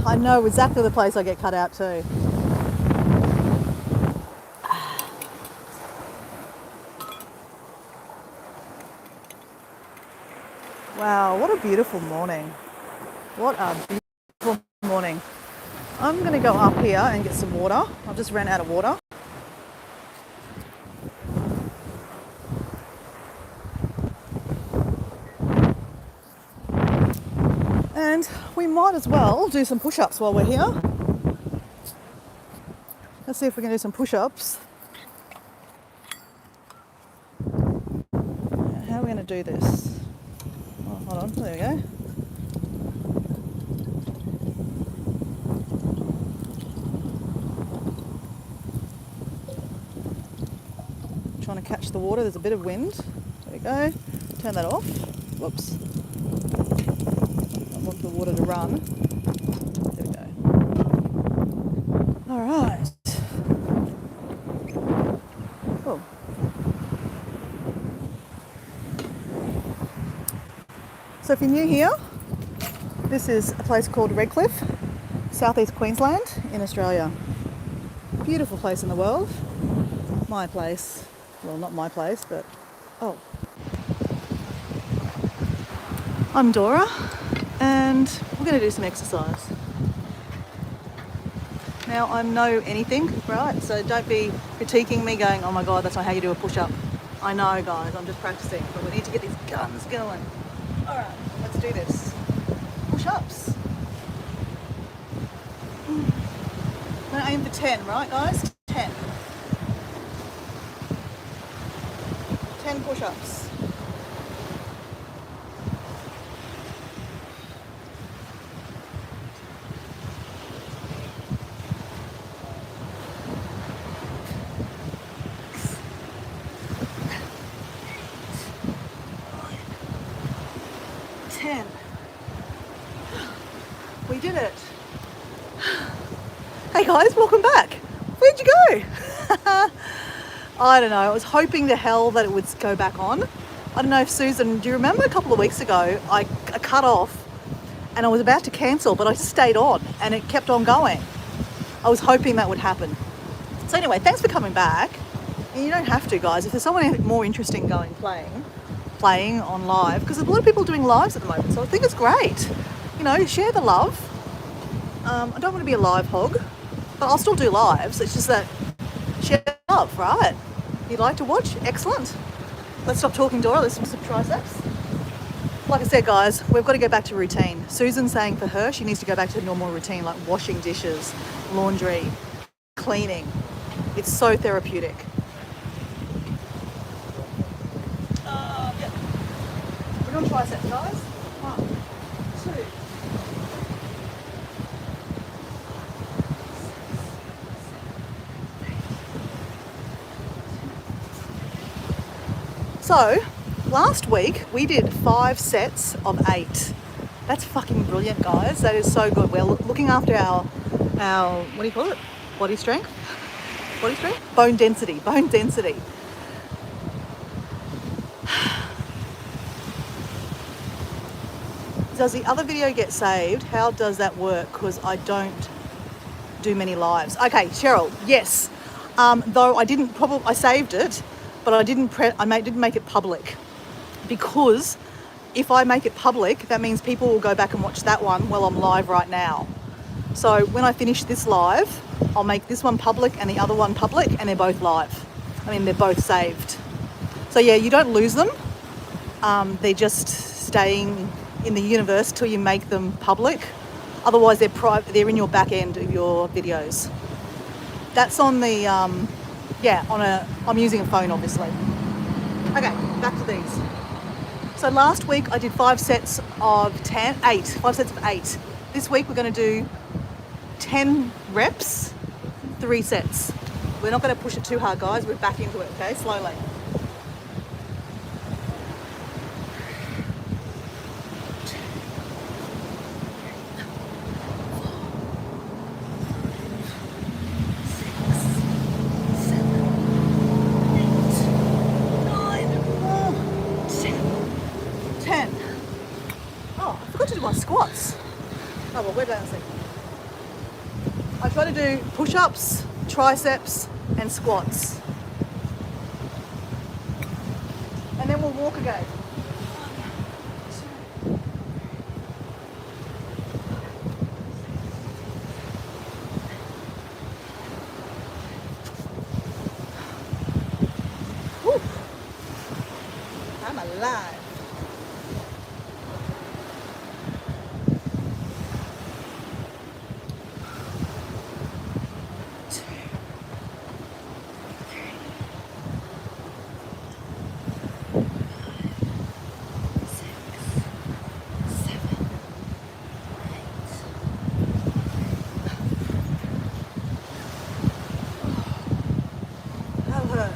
I know exactly the place I get cut out too. Wow, what a beautiful morning. What a beautiful morning. I'm going to go up here and get some water. I've just ran out of water. And we might as well do some push-ups while we're here. Let's see if we can do some push-ups. How are we going to do this? Oh, hold on, there we go. Trying to catch the water, there's a bit of wind. There we go. Turn that off. Whoops. I want the water to run. There we go. All right. Cool. So if you're new here, this is a place called Redcliffe, southeast Queensland in Australia. Beautiful place in the world. My place. Well, not my place, but oh. I'm Dora, and we're going to do some exercise. Now, I know anything, right? So don't be critiquing me going, oh my God, that's not how you do a push-up. I know, guys, I'm just practicing, but we need to get these guns going. All right, let's do this. Push-ups. I'm going to aim for 10, right, guys? 10. 10 push-ups. We did it. Hey guys, welcome back. Where'd you go? I don't know. I was hoping to hell that it would go back on. I don't know if Susan, do you remember a couple of weeks ago, I cut off and I was about to cancel, but I stayed on and it kept on going. I was hoping that would happen. So anyway, thanks for coming back. And you don't have to, guys. If there's someone more interesting playing on live, because there's a lot of people doing lives at the moment, so I think it's great. You know, share the love. I don't want to be a live hog, but I'll still do lives. It's just that share the love, right? You'd like to watch? Excellent. Let's stop talking, Dora. Let's do some triceps. Like I said, guys, we've got to get back to routine. Susan's saying for her, she needs to go back to the normal routine, like washing dishes, laundry, cleaning. It's so therapeutic. Yeah. We're doing triceps, guys. 1, 2. So, last week we did 5 sets of 8. That's fucking brilliant, guys. That is so good. We're looking after our what do you call it? Body strength? Body strength? Bone density. Bone density. Does the other video get saved? How does that work? Because I don't do many lives. Okay, Cheryl, yes. Though I saved it, but I didn't make it public, because if I make it public, that means people will go back and watch that one while I'm live right now. So when I finish this live, I'll make this one public and the other one public, and they're both live. I mean, they're both saved. So yeah, you don't lose them. They're just staying in the universe till you make them public. Otherwise, they're in your back end of your videos. That's on the, I'm using a phone, obviously. Okay, back to these. So last week I did 5 sets of 8. 5 sets of 8. This week we're going to do 10 reps, 3 sets. We're not going to push it too hard, guys. We're back into it, okay? Slowly. Squats. Oh well, we're balancing. I try to do push-ups, triceps, and squats. And then we'll walk again. Woo. I'm alive. That hurt.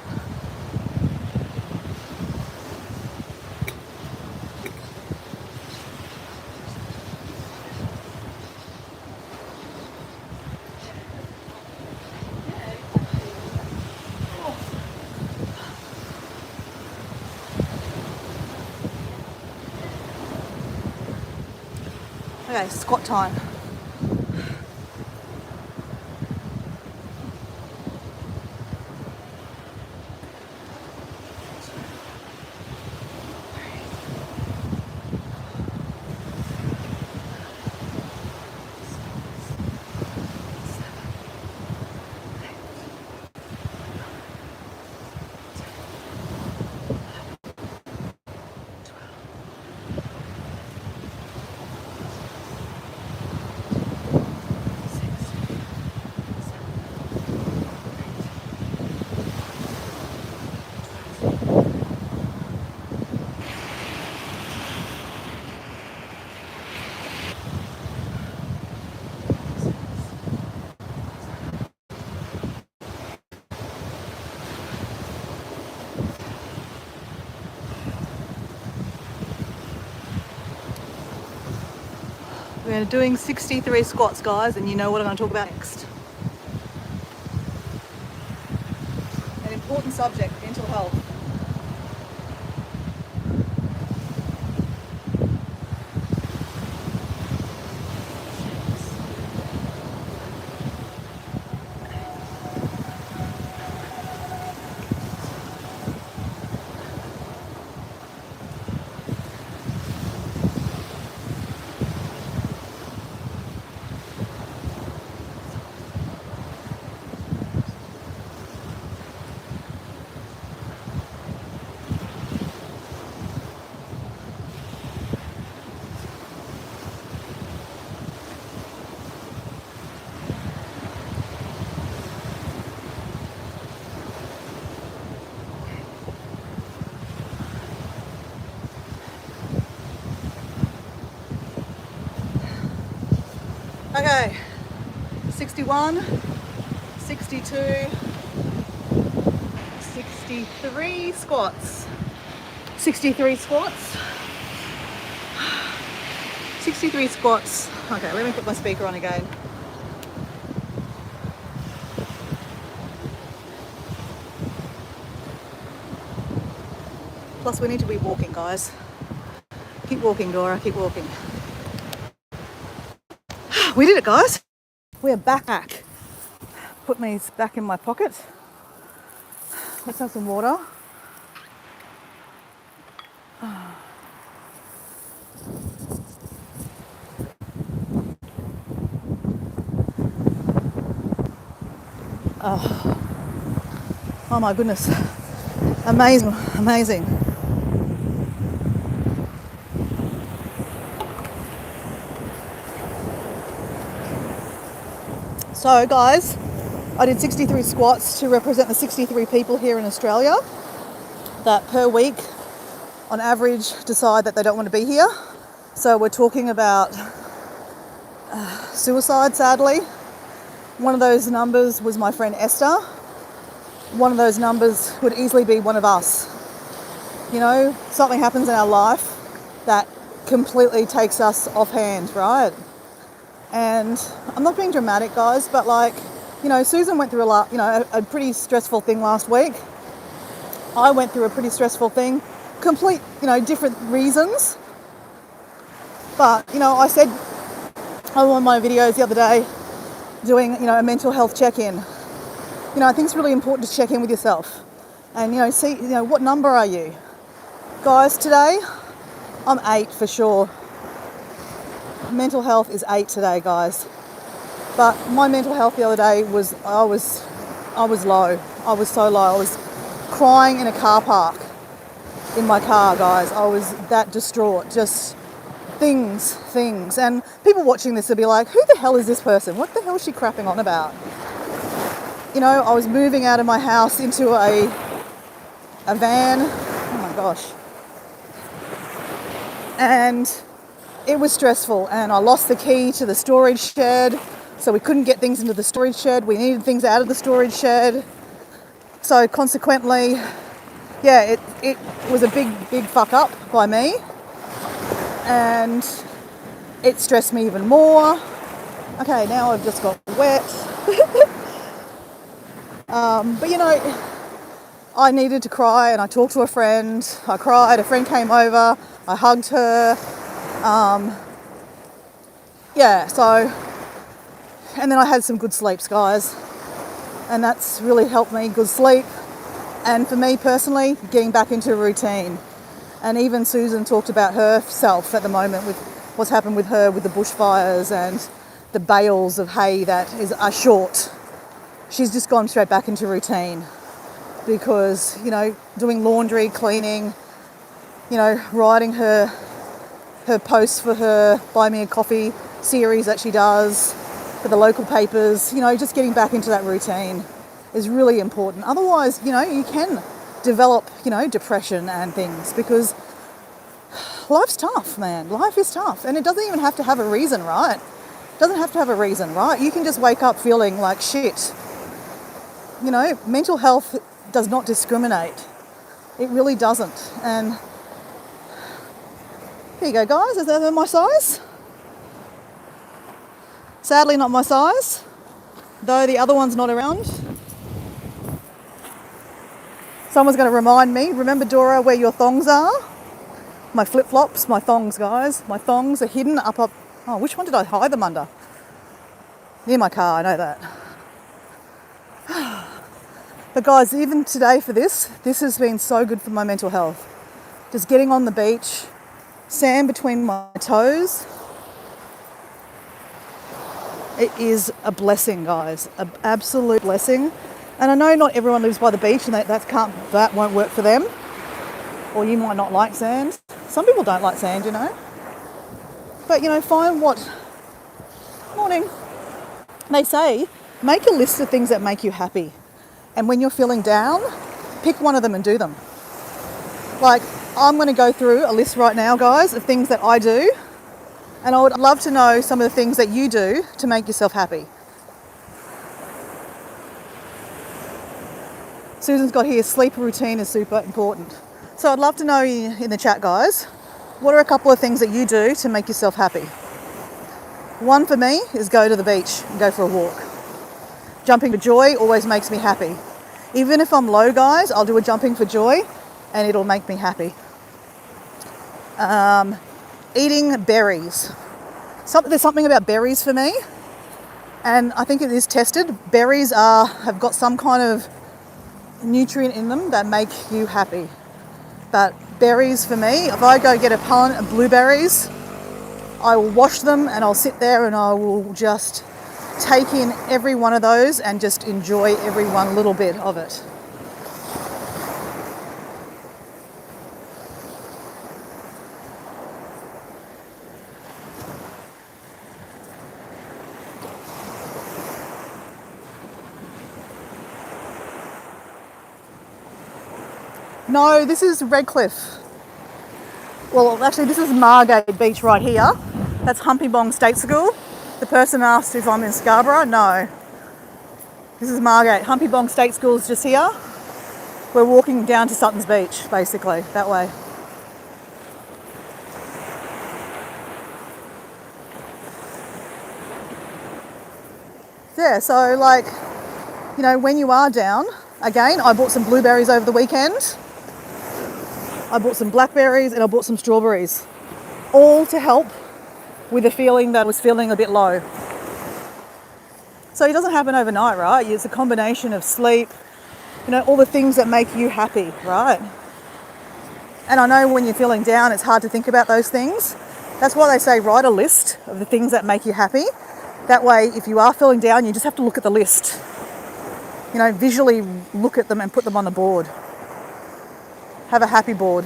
Okay, squat time. We're doing 63 squats, guys, and you know what I'm going to talk about next. An important subject, mental health. Okay, 61, 62, 63 squats. 63 squats. 63 squats. Okay, let me put my speaker on again. Plus we need to be walking, guys. Keep walking, Dora, keep walking. We did it, guys. We're back. Put these back in my pocket. Let's have some water. Oh my goodness. Amazing, amazing. So guys, I did 63 squats to represent the 63 people here in Australia that per week on average decide that they don't want to be here. So we're talking about suicide, sadly. One of those numbers was my friend Esther. One of those numbers would easily be one of us. You know, something happens in our life that completely takes us offhand, right? And I'm not being dramatic, guys, but like, you know, Susan went through a pretty stressful thing last week. I went through a pretty stressful thing, complete, different reasons. But, I said on one of my videos the other day doing, a mental health check-in. I think it's really important to check in with yourself and, see, what number are you? Guys, today, I'm 8 for sure. Mental health is 8 today, guys. But my mental health the other day was, I was low. I was so low. I was crying in a car park in my car, guys. I was that distraught. Just things. And people watching this will be like, who the hell is this person? What the hell is she crapping on about? I was moving out of my house into a van. Oh my gosh. And it was stressful, and I lost the key to the storage shed, so we couldn't get things into the storage shed. We needed things out of the storage shed. So consequently, yeah, it was a big fuck up by me, and it stressed me even more. Okay, now I've just got wet. But I needed to cry, and I talked to a friend. I cried, a friend came over, I hugged her. And then I had some good sleeps, guys. And that's really helped me, good sleep. And for me personally, getting back into a routine. And even Susan talked about herself at the moment with what's happened with her with the bushfires and the bales of hay that are short. She's just gone straight back into routine because, doing laundry, cleaning, writing her posts for her Buy Me a Coffee series that she does for the local papers, just getting back into that routine is really important. Otherwise, you can develop, depression and things because life's tough, man. Life is tough, and it doesn't even have to have a reason, right? It doesn't have to have a reason, right? You can just wake up feeling like shit. Mental health does not discriminate. It really doesn't. And here you go, guys. Is that my size? Sadly, not my size, though the other one's not around. Someone's going to remind me, remember, Dora, where your thongs are? My flip-flops, my thongs, guys. My thongs are hidden up. Oh, which one did I hide them under? Near my car, I know that. But guys, even today for this has been so good for my mental health. Just getting on the beach, sand between my toes. It is a blessing, guys, an absolute blessing. And I know not everyone lives by the beach and that won't work for them. Or you might not like sand. Some people don't like sand, But, find what... Morning. They say, make a list of things that make you happy. And when you're feeling down, pick one of them and do them. Like, I'm going to go through a list right now, guys, of things that I do. And I would love to know some of the things that you do to make yourself happy. Susan's got here, sleep routine is super important. So I'd love to know in the chat, guys, what are a couple of things that you do to make yourself happy? One for me is go to the beach and go for a walk. Jumping for joy always makes me happy. Even if I'm low, guys, I'll do a jumping for joy and it'll make me happy. Eating berries. There's something about berries for me, and I think it is tested. Berries have got some kind of nutrient in them that make you happy. But berries for me, if I go get a pun of blueberries, I will wash them and I'll sit there and I will just take in every one of those and just enjoy every one little bit of it. No, this is Redcliffe. Well, actually, this is Margate Beach right here. That's Humpybong State School. The person asked if I'm in Scarborough. No. This is Margate. Humpybong State School is just here. We're walking down to Sutton's Beach, basically, that way. Yeah, so when you are down, again, I bought some blueberries over the weekend. I bought some blackberries and I bought some strawberries, all to help with the feeling that I was feeling a bit low. So it doesn't happen overnight, right? It's a combination of sleep, you know, all the things that make you happy, right? And I know when you're feeling down, it's hard to think about those things. That's why they say write a list of the things that make you happy. That way, if you are feeling down, you just have to look at the list. You know, visually look at them and put them on the board. Have a happy board.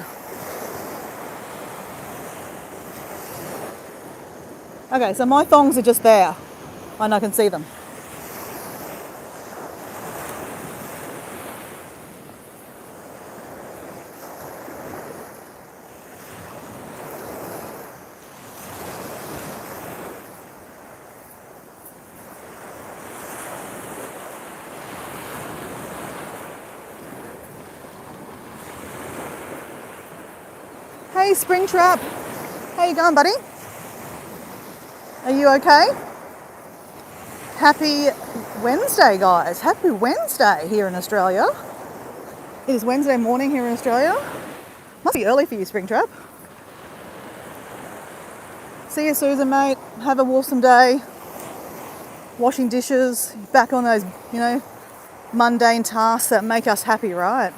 Okay, so my thongs are just there and I can see them. Hey Springtrap, how you going, buddy? Are you okay? Happy Wednesday, guys. Happy Wednesday here in Australia. It is Wednesday morning here in Australia. Must be early for you, Springtrap. See you, Susan, mate. Have a awesome day. Washing dishes, back on those, you know, mundane tasks that make us happy, right?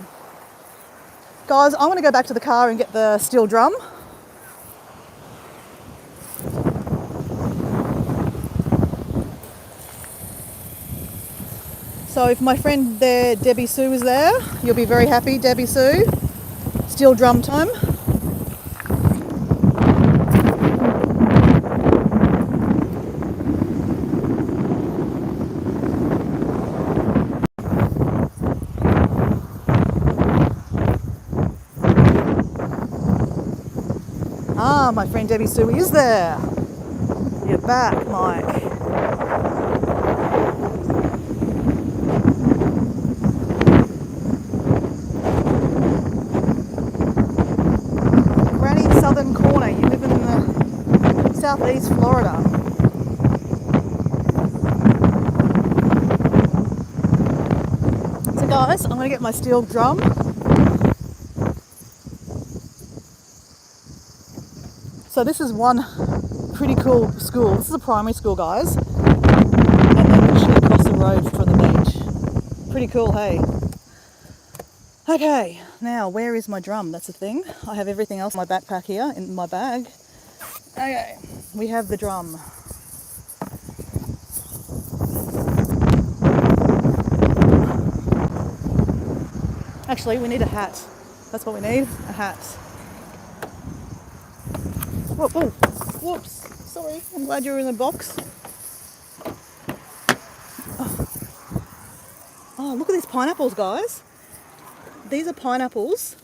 Guys, I'm going to go back to the car and get the steel drum. So if my friend there, Debbie Sue, is there, you'll be very happy, Debbie Sue. Steel drum time. Ah, my friend Debbie Sue is there. You're back, Mike. Granny Southern Corner. You live in the southeast Florida. So guys, I'm going to get my steel drum. So this is one pretty cool school. This is a primary school, guys. And they're literally across the road from the beach. Pretty cool, hey? Okay, now where is my drum? That's the thing. I have everything else in my backpack here, in my bag. Okay, we have the drum. Actually, we need a hat. That's what we need, a hat. Whoa, whoa. Whoops, sorry, I'm glad you're in the box. Oh, look at these pineapples, guys. These are pineapples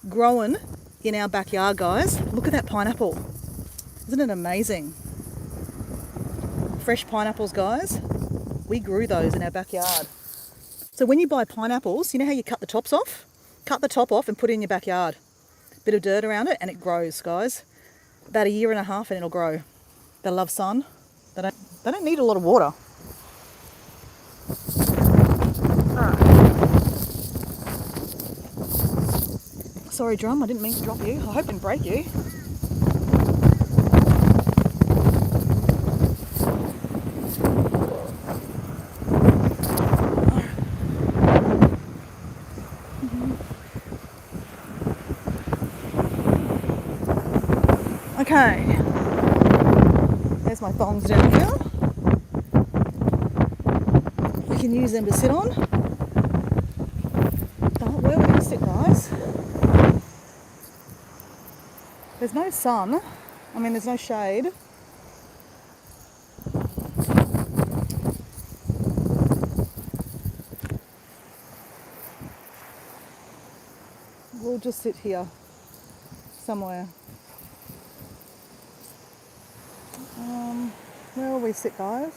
growing in our backyard, guys. Look at that pineapple. Isn't it amazing? Fresh pineapples, guys. We grew those in our backyard. So when you buy pineapples, you know how you cut the tops off? Cut the top off and put it in your backyard. Bit of dirt around it and it grows, guys. About a year and a half and it'll grow. They love sun. They don't need a lot of water. Sorry, drum, I didn't mean to drop you. I hope I didn't break you. Okay. There's my thongs down here. We can use them to sit on. Oh, where are we going to sit, guys? There's no sun. I mean, there's no shade. We'll just sit here somewhere. Where will we sit, guys?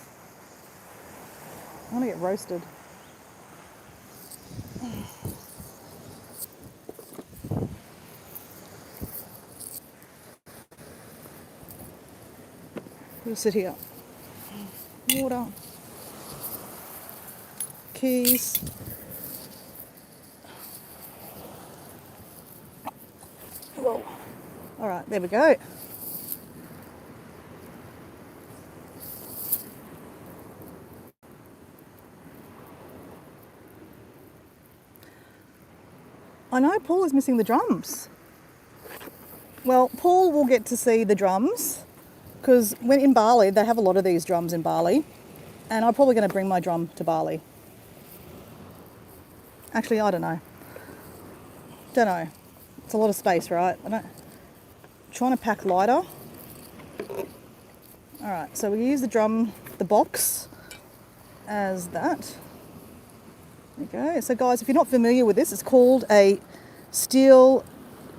I want to get roasted. We'll sit here. Water. Keys. Whoa. All right, there we go. I know Paul is missing the drums. Well, Paul will get to see the drums because when in Bali, they have a lot of these drums in Bali, and I'm probably going to bring my drum to Bali. Actually, I don't know. Don't know. It's a lot of space, right? Trying to pack lighter. All right, so we use the box as that. There we go. So guys, if you're not familiar with this, it's called a steel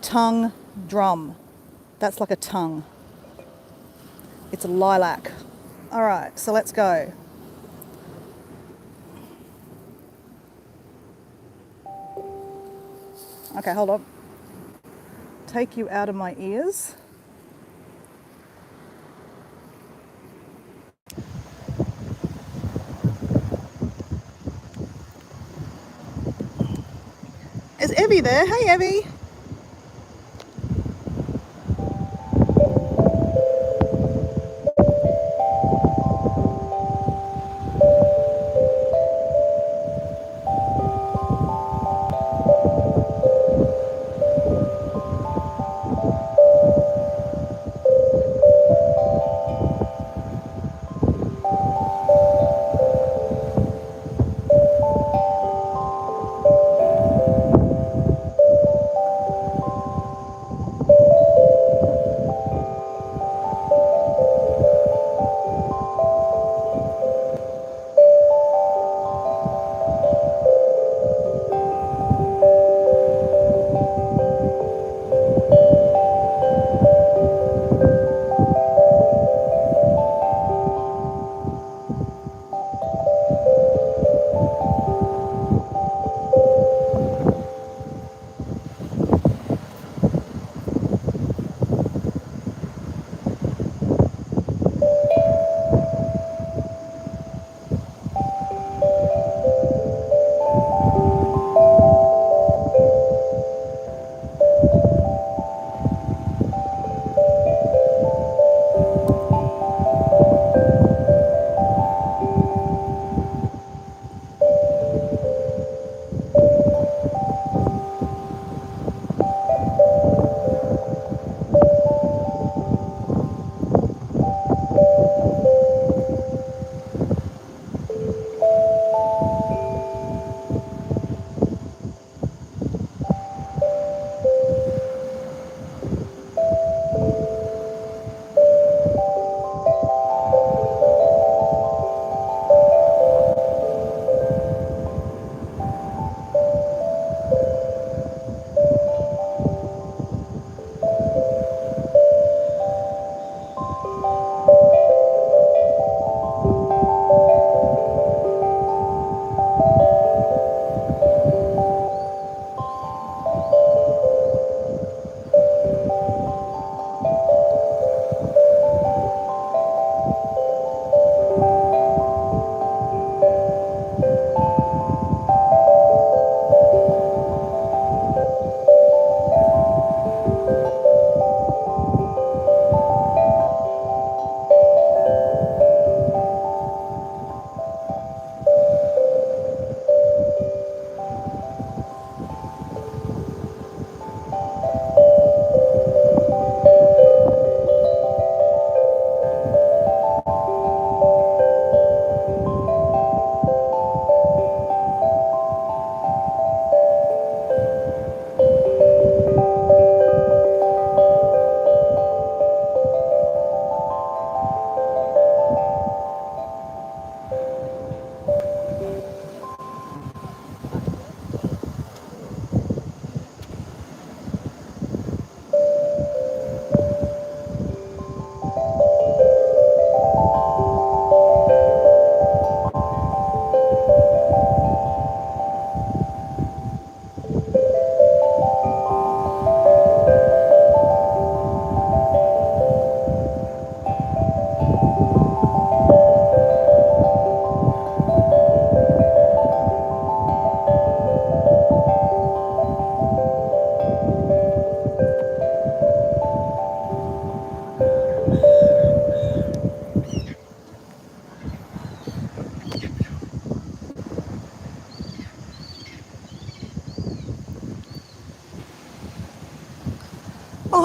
tongue drum. That's like a tongue. It's a lilac. All right, so let's go. Okay, hold on. Take you out of my ears. Is Evie there? Hey, Evie.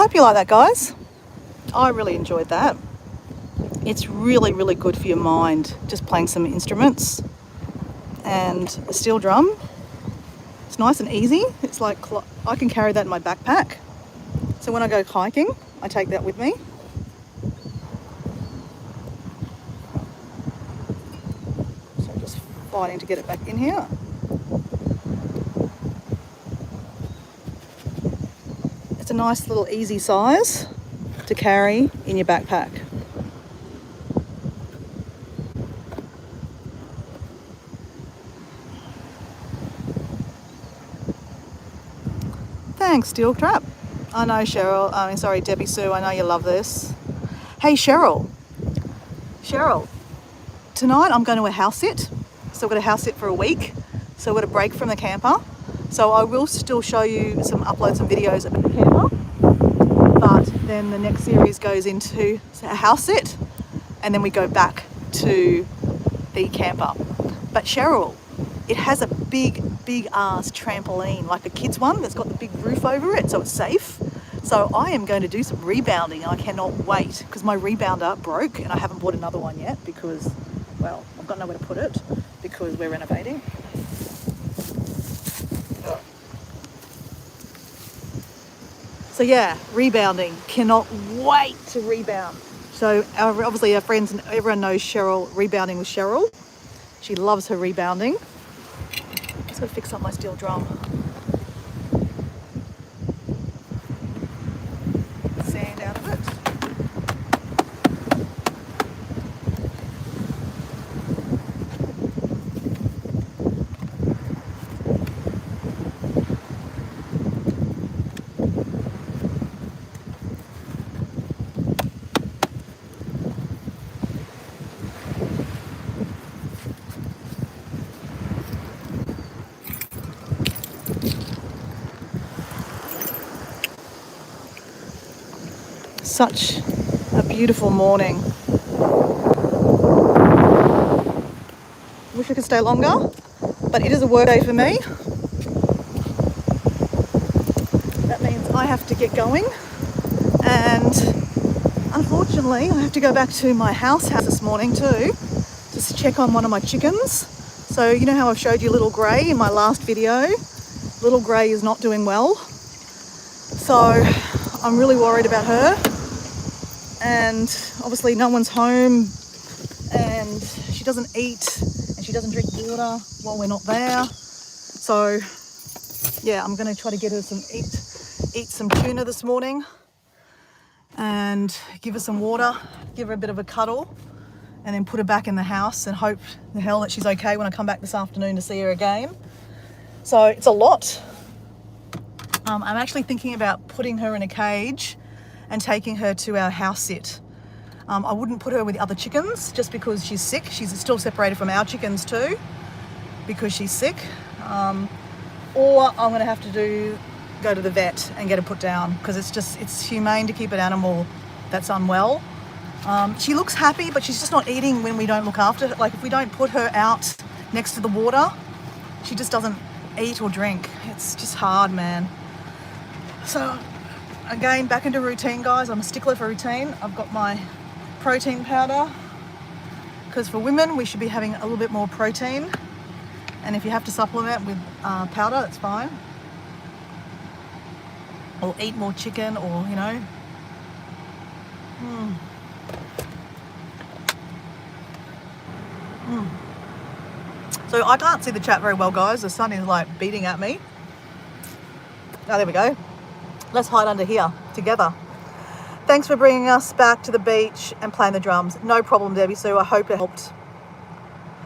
hope you like that, guys. I really enjoyed that. It's really, really good for your mind, just playing some instruments. And a steel drum, it's nice and easy. It's like, I can carry that in my backpack. So when I go hiking, I take that with me. So just fighting to get it back in here. It's a nice little easy size to carry in your backpack. Thanks, Steel Trap. I know, Cheryl. Sorry, Debbie Sue. I know you love this. Hey, Cheryl. Tonight I'm going to a house sit. So I've got a house sit for a week. So I've got a break from the camper. So I will still show you upload some videos about the camper. But then the next series goes into a house sit. And then we go back to the camper. But Cheryl, it has a big ass trampoline, like a kid's one that's got the big roof over it, so it's safe. So I am going to do some rebounding, and I cannot wait because my rebounder broke and I haven't bought another one yet because, well, I've got nowhere to put it because we're renovating. So yeah, rebounding. Cannot wait to rebound. So obviously our friends and everyone knows Cheryl, rebounding with Cheryl. She loves her rebounding. Just got to fix up my steel drum. Sand out of it. Such a beautiful morning. Wish I could stay longer, but it is a work day for me. That means I have to get going, and unfortunately I have to go back to my house this morning too, just to check on one of my chickens. So you know how I've showed you Little Grey in my last video? Little Grey is not doing well, so I'm really worried about her. And obviously no one's home, and she doesn't eat and she doesn't drink water while we're not there. So yeah, I'm going to try to get her eat some tuna this morning and give her some water, give her a bit of a cuddle, and then put her back in the house and hope the hell that she's okay when I come back this afternoon to see her again. So it's a lot. I'm actually thinking about putting her in a cage and taking her to our house sit. I wouldn't put her with the other chickens just because she's sick. She's still separated from our chickens too because she's sick. Or I'm gonna have to go to the vet and get her put down because it's humane to keep an animal that's unwell. She looks happy, but she's just not eating when we don't look after her. Like if we don't put her out next to the water, she just doesn't eat or drink. It's just hard, man. So again, back into routine, guys. I'm a stickler for routine. I've got my protein powder because for women we should be having a little bit more protein, and if you have to supplement with powder, that's fine, or eat more chicken, or you know. So I can't see the chat very well, guys. The sun is like beating at me. Oh, there we go. Let's hide under here together. Thanks for bringing us back to the beach and playing the drums. No problem, Debbie Sue. I hope it helped.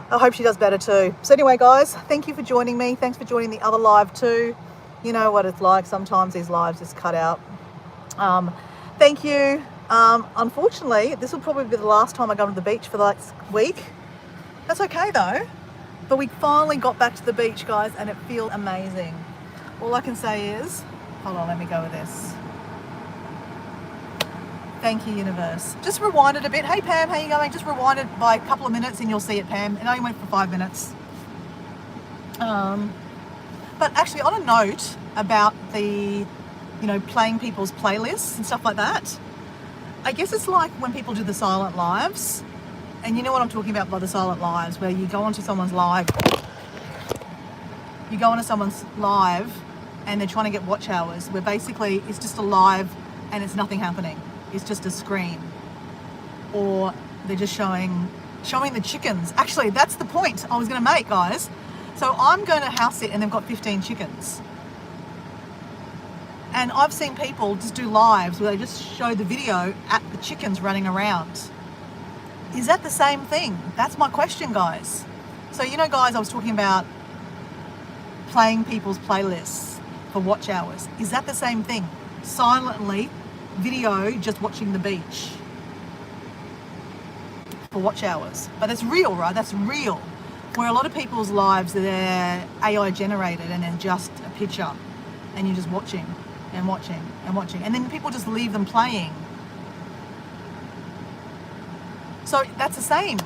I hope she does better too. So anyway, guys, thank you for joining me. Thanks for joining the other live too. You know what it's like. Sometimes these lives just cut out. Thank you. Unfortunately, this will probably be the last time I go to the beach for the next week. That's okay though. But we finally got back to the beach, guys, and it feels amazing. All I can say is, hold on, let me go with this. Thank you, universe. Just rewind it a bit. Hey, Pam, how you going? Just rewind it by a couple of minutes and you'll see it, Pam. It only went for 5 minutes. But actually, on a note about the you know, playing people's playlists and stuff like that. I guess it's like when people do the silent lives, and you know what I'm talking about by the silent lives, where you go onto someone's live, and they're trying to get watch hours, where basically it's just a live and it's nothing happening. It's just a screen. Or they're just showing the chickens. Actually, that's the point I was going to make, guys. So I'm going to house sit and they've got 15 chickens. And I've seen people just do lives where they just show the video at the chickens running around. Is that the same thing? That's my question, guys. So, you know, guys, I was talking about playing people's playlists for watch hours. Is that the same thing? Silently, video, just watching the beach for watch hours. But that's real, right? That's real. Where a lot of people's lives, they're AI generated and they're just a picture and you're just watching and watching and watching. And then people just leave them playing. So that's the same.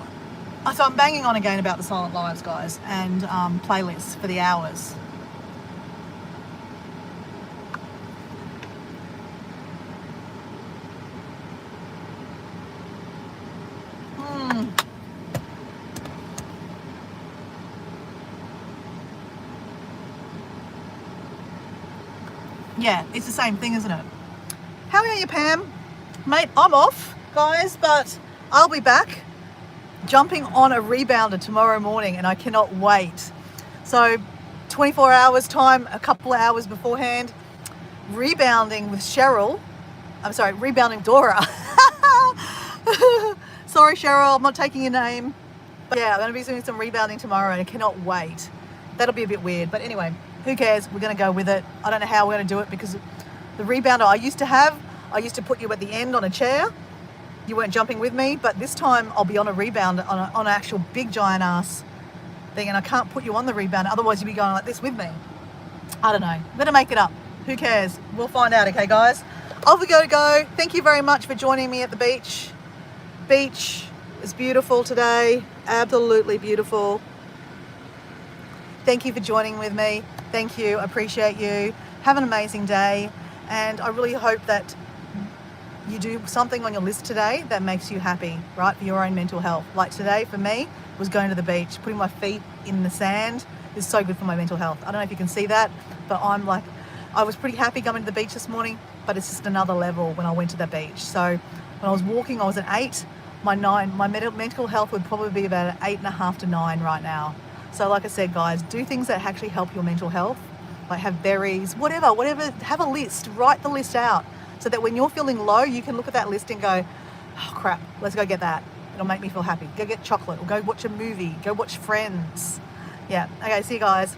So I'm banging on again about the silent lives, guys, and playlists for the hours. Yeah, it's the same thing, isn't it? How are you, Pam? Mate, I'm off, guys, but I'll be back jumping on a rebounder tomorrow morning and I cannot wait. So 24 hours time, a couple of hours beforehand, rebounding with Cheryl. I'm sorry, rebounding Dora. Sorry, Cheryl, I'm not taking your name. But yeah, I'm going to be doing some rebounding tomorrow and I cannot wait. That'll be a bit weird, but anyway, who cares? We're going to go with it. I don't know how we're going to do it because the rebounder I used to put you at the end on a chair. You weren't jumping with me, but this time I'll be on a rebounder, on an actual big giant ass thing, and I can't put you on the rebounder, otherwise you'll be going like this with me. I don't know. I'm going to make it up. Who cares? We'll find out, okay, guys? Off we go. Thank you very much for joining me at the beach. Beach is beautiful today. Absolutely beautiful. Thank you for joining with me. Thank you. I appreciate you. Have an amazing day. And I really hope that you do something on your list today that makes you happy, right? For your own mental health. Like today for me was going to the beach, putting my feet in the sand is so good for my mental health. I don't know if you can see that, but I was pretty happy going to the beach this morning, but it's just another level when I went to the beach. So when I was walking, I was at 8. My mental health would probably be about 8.5 to 9 right now. So like I said, guys, do things that actually help your mental health. Like have berries, whatever, have a list, write the list out so that when you're feeling low, you can look at that list and go, oh crap, let's go get that. It'll make me feel happy. Go get chocolate or go watch a movie, go watch Friends. Yeah, okay, see you guys.